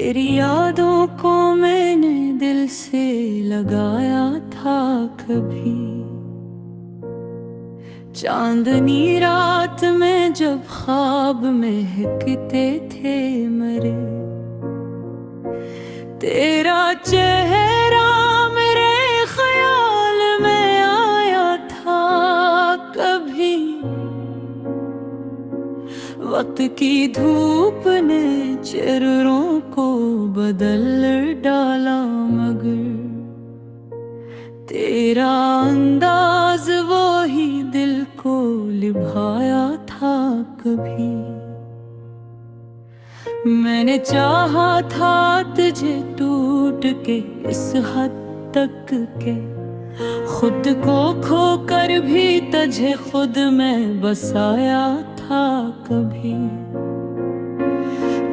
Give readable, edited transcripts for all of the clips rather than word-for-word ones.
तेरी यादों को मैंने दिल से लगाया था कभी। चांदनी रात में जब ख्वाब महकते थे मरे, तेरा चेहरा मेरे ख्याल में आया था कभी। वक्त की धूप ने चेहरों को बदल डाला, मगर तेरा अंदाज वो ही दिल को लुभाया था कभी। मैंने चाहा था तुझे टूट के इस हद तक के, खुद को खोकर भी तुझे खुद में बसाया था कभी।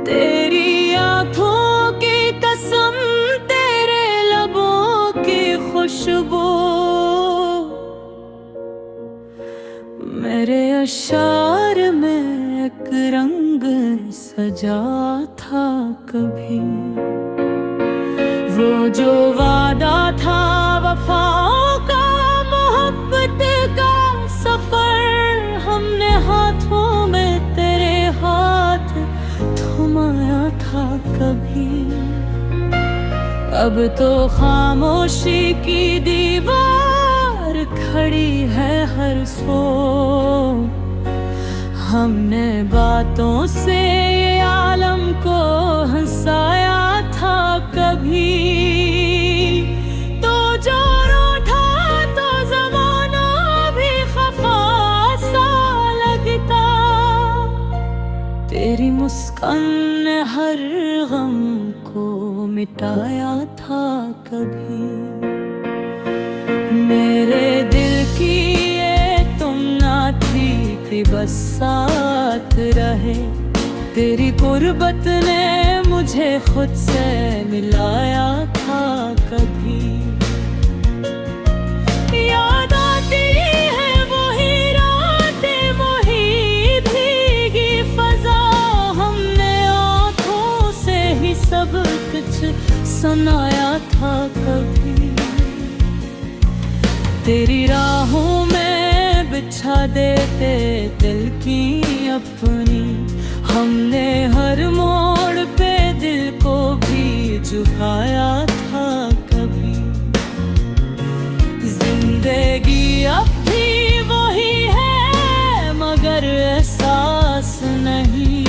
तेरी आँखों की कसम, तेरे लबों की खुशबू, मेरे अशार में एक रंग सजा था कभी। वो जो वादा था वफाओं का, मोहब्बत का सफर, हमने हाथों में तेरे हाथ थमाया था कभी। अब तो खामोशी की दीवार खड़ी है हर सो, हमने बातों से ये आलम को हंसाया था कभी। तो जो रूठा तो ज़माना भी खफा सा लगता, तेरी मुस्कान ने हर गम को मिटाया था कभी। मेरे दिल की ये तुम ना थी कि बस साथ रहे, तेरी गुर्बत ने मुझे खुद से मिलाया था कभी। याद आती है वही रातें, वही भीगी फजा, हमने आँखों से ही सब कुछ सुनाया था कभी। तेरी राहों में बिछा देते दिल की अपनी, हमने हर मोड़ पे दिल को भी झुकाया था कभी। जिंदगी अब भी वही है मगर एहसास नहीं,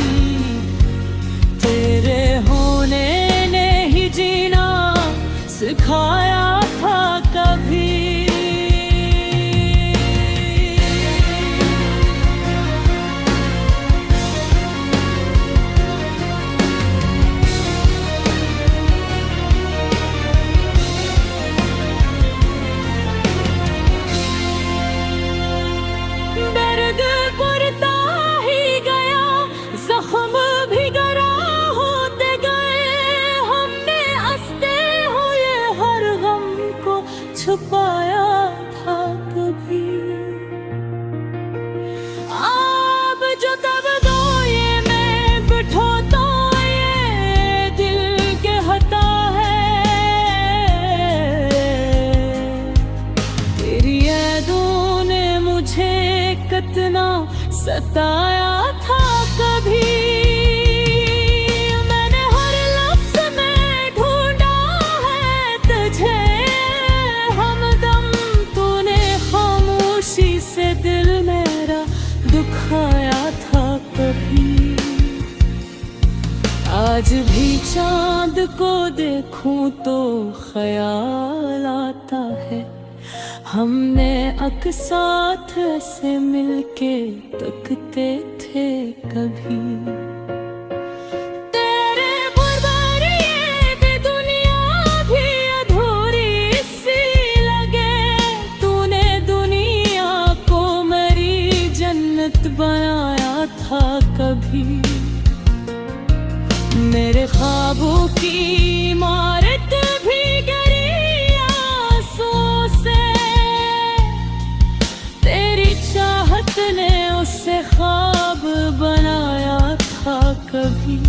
तेरे होने ने ही जीना सिखाया था कभी। छुपाया था कभी। अब जो तब दो ये मैं बिठो तो ये दिल के हता है, तेरी यादों ने मुझे कितना सताया था कभी। आज भी चांद को देखूं तो ख्याल आता है, हमने अक्साथ ऐसे मिलके तकते थे कभी। तेरे बगैर ये दुनिया भी अधूरी सी लगे, तूने दुनिया को मेरी जन्नत बनाया था कभी। मेरे ख्वाबों की इमारत भी गिरी आंसुओं से, तेरी चाहत ने उसे ख्वाब बनाया था कभी।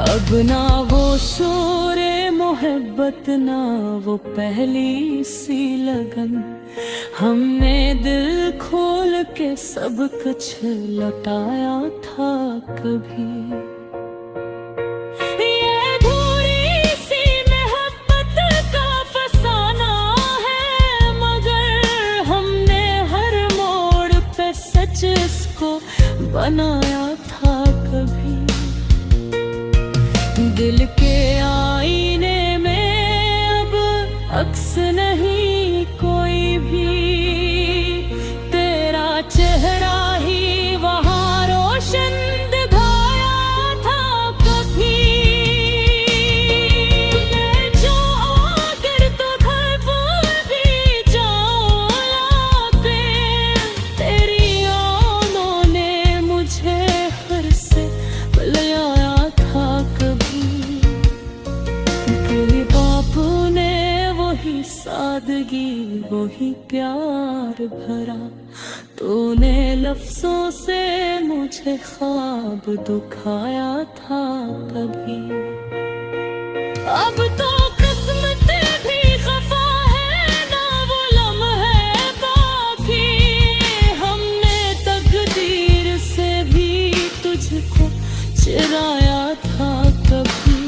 अब अब ना वो शोरे मोहब्बत, ना वो पहली सी लगन। हमने दिल खोल के सब कुछ लौटाया था कभी। ये अधूरी सी मोहब्बत का फसाना है, मगर हमने हर मोड़ पे सच इसको बनाया था कभी। दिल के आईने में अब अक्स नहीं कोई भी, तेरा चेहरा ही वहाँ रोशन दिखाया था कभी। मैं जो अगर तो घर पर भी जाऊं लाते, तेरी यादों ने मुझे घर से बुलाया था कभी। तेरे बापू ने वही सादगी, वही प्यार भरा, तूने लफ्जों से मुझे ख्वाब दुखाया था कभी। अब तो किस्मत भी खफा है, ना वो लम्हे बाकी। हमने तकदीर से भी तुझको चिराया था कभी।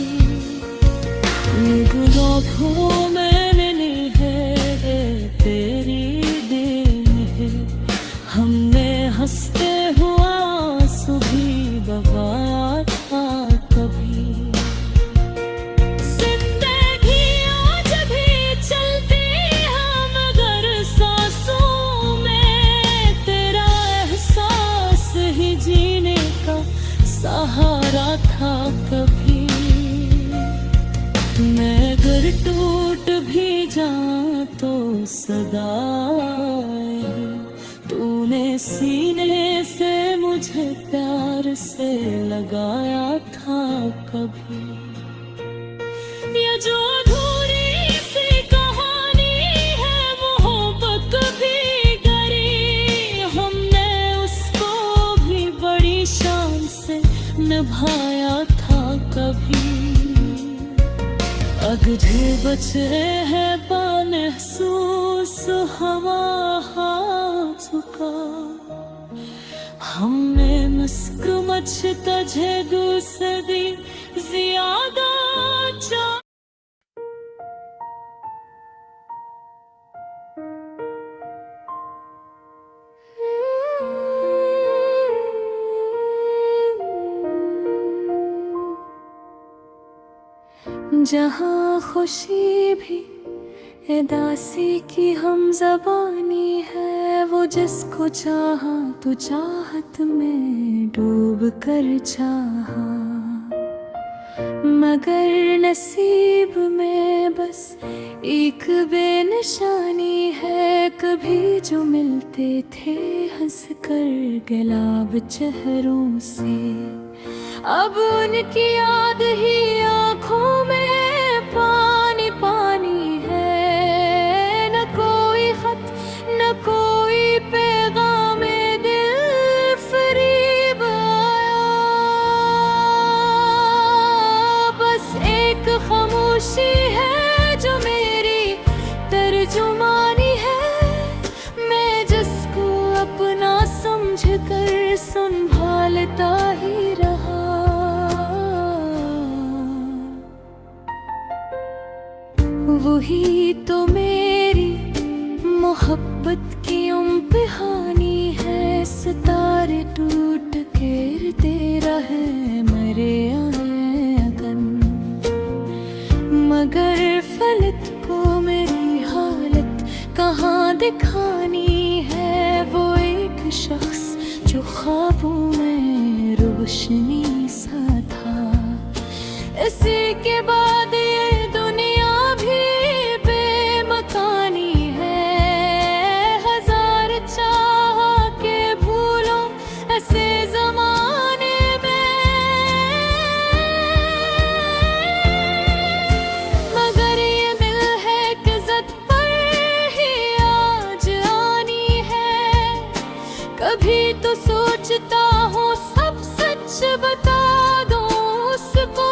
निगाहों में मिली है तेरी देन है, हमने हंसते हुआ आंसू भी बहाया था कभी। जिंदगी आज भी चलती है मगर सांसों में, तेरा एहसास ही जीने का सहारा था कभी। मैं अगर टूट भी जाऊं तो सदा तूने सीने से मुझे प्यार से लगाया था कभी। ये जो अधूरी सी कहानी है मोहब्बत भी गरी, हमने उसको भी बड़ी शान से निभाया था कभी। अगर बचे हैं बानहसूस हवा चुका, हमने मुस्क मचता तुझे दूसरी ज्यादा चा। जहाँ खुशी भी उदासी की हम ज़बानी है, वो जिसको चाहा तो चाहत में डूब कर चाहा, मगर नसीब में बस एक बेनिशानी है। कभी जो मिलते थे हंस कर गुलाब चेहरों से, अब उनकी याद ही आँखों में पानी पानी है। न कोई खत न कोई पैगाम दिल फरीब आया, बस एक खामोशी है जो मेरी तर्जुमानी है। मैं जिसको अपना समझ कर संभालता ही रहा, वही तो मेरी मोहब्बत की इम्तिहानी है। सितारे टूट के गिरते रहे मरे आए अगन, मगर फलक को मेरी हालत कहाँ दिखानी है। वो एक शख्स जो ख्वाबों में रोशनी सा था, इसी के बाद ये दुनिया भी बेमकानी है। हजार चाह के भूलो ऐसे जमाने में, मगर ये मिल है किज़्ज़त पर ही आज आनी है। कभी तो सोचता हूँ सब सच बता दूँ उसको,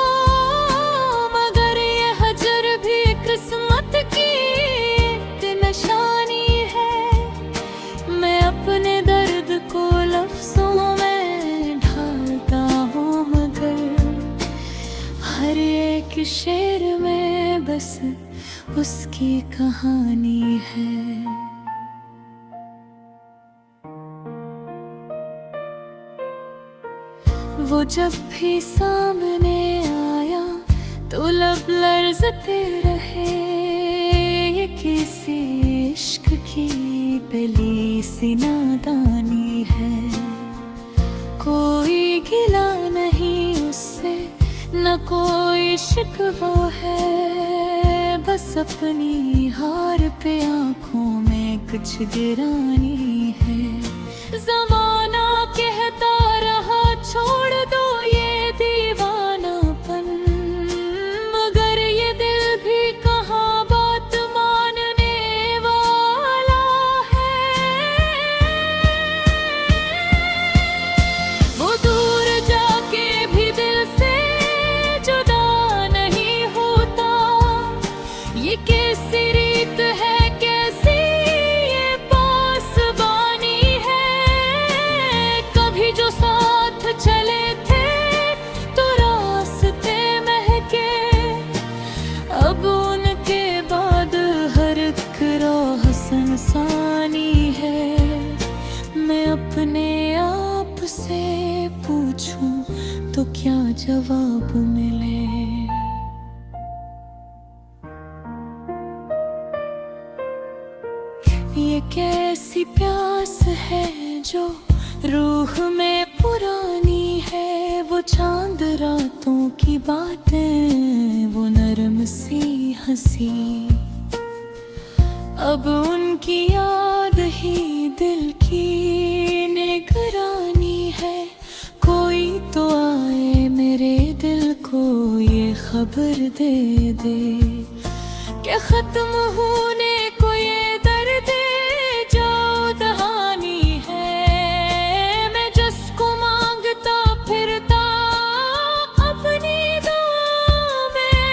शेर में बस उसकी कहानी है। वो जब भी सामने आया तो लब लर्जते रहे, ये किसी इश्क की पहली सी नादानी है। कोई गिला नहीं उससे, न कोई शिकवा है, बस अपनी हार पे आंखों में कुछ गिरानी है। ज़माना कहता रहा छोड़ दो ये दीवानापन, मगर ये दिल भी कहाँ बात मानने वाला है। वो दूर जाके भी दिल से जुदा नहीं होता, ये कैसी रीत है, कैसी ये पासबानी है। कभी जो साथ चले थे तो रास्ते महके, अब उनके बाद हर एक राह सुनसानी है। मैं अपने आप से पूछूं तो क्या जवाब मिले। ये कैसी प्यास है जो रूह में पुरानी है। वो चांद रातों की बातें, वो नरम सी हंसी, अब उनकी याद ही दिल की निगरानी है। कोई तो आए मेरे दिल को ये खबर दे दे, क्या खत्म होने को ये दर्द जो दहानी है। मैं जिसको मांगता फिरता अपनी दुआ में,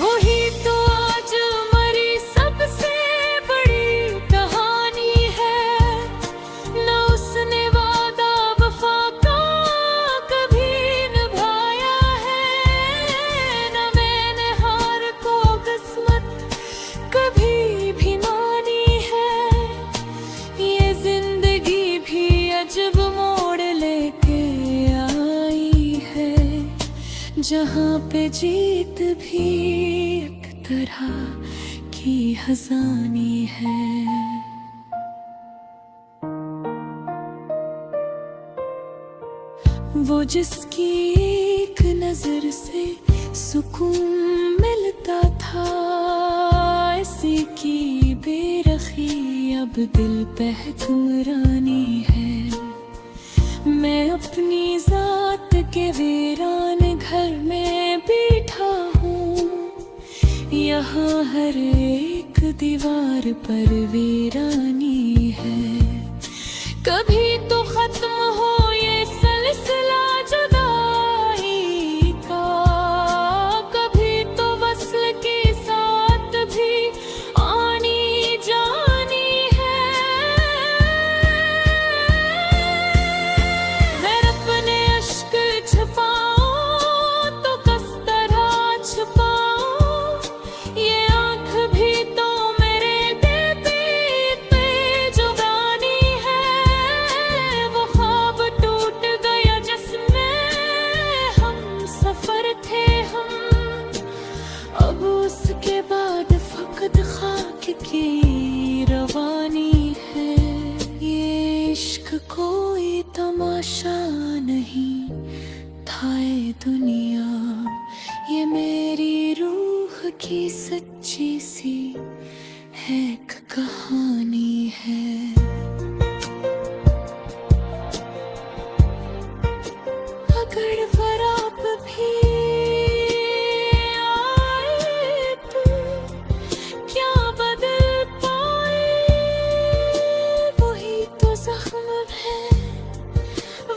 वही तो आज मरी सबसे बड़ी कहानी है। न उसने वादा वफा का कभी निभाया है, न मैंने हार को किस्मत कभी भी मानी है। ये जिंदगी भी अजब मोड़ लेके आई है, जहाँ पे जीत भी एक तरह की हंसानी है। वो जिसकी एक नजर से सुकून मिलता था, इसी की बेरखी अब दिल पे हुक्मरानी है। मैं अपनी जात के वीरान घर में बैठा हूँ, यहाँ हर एक दीवार पर वीरानी है। कभी तो खत्म हो ये सिलसिला जुदाई का, कभी तो वस्ल के साथ भी आनी जानी है। मैं अपने अश्क छुपाऊं तो किस तरह छुपाऊं, ये आँख भी तो मेरे दिल पे जुबानी है। वो ख्वाब टूट गया जिसमें हम सफर थे हम, अब उसके बाद फकत खाक की रवानी है। ये इश्क कोई तमाशा नहीं था ये दुनिया, ये मेरी रूह की सच्ची सी है एक कहानी है। अगर फराब भी आए तो क्या बदल पाए, वही तो जख्म है,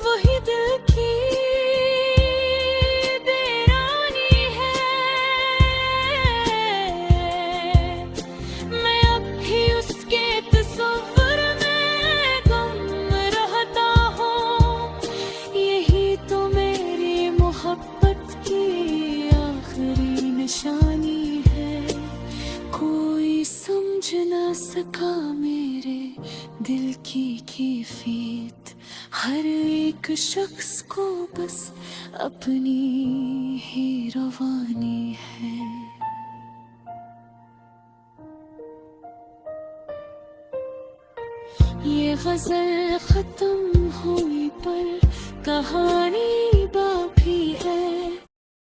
वही दिल की बेरानी है। मैं अब सका मेरे दिल की कैफियत, हर एक शख्स को बस अपनी ही रवानी है। ये गजल खत्म हुई पर कहानी बाकी है,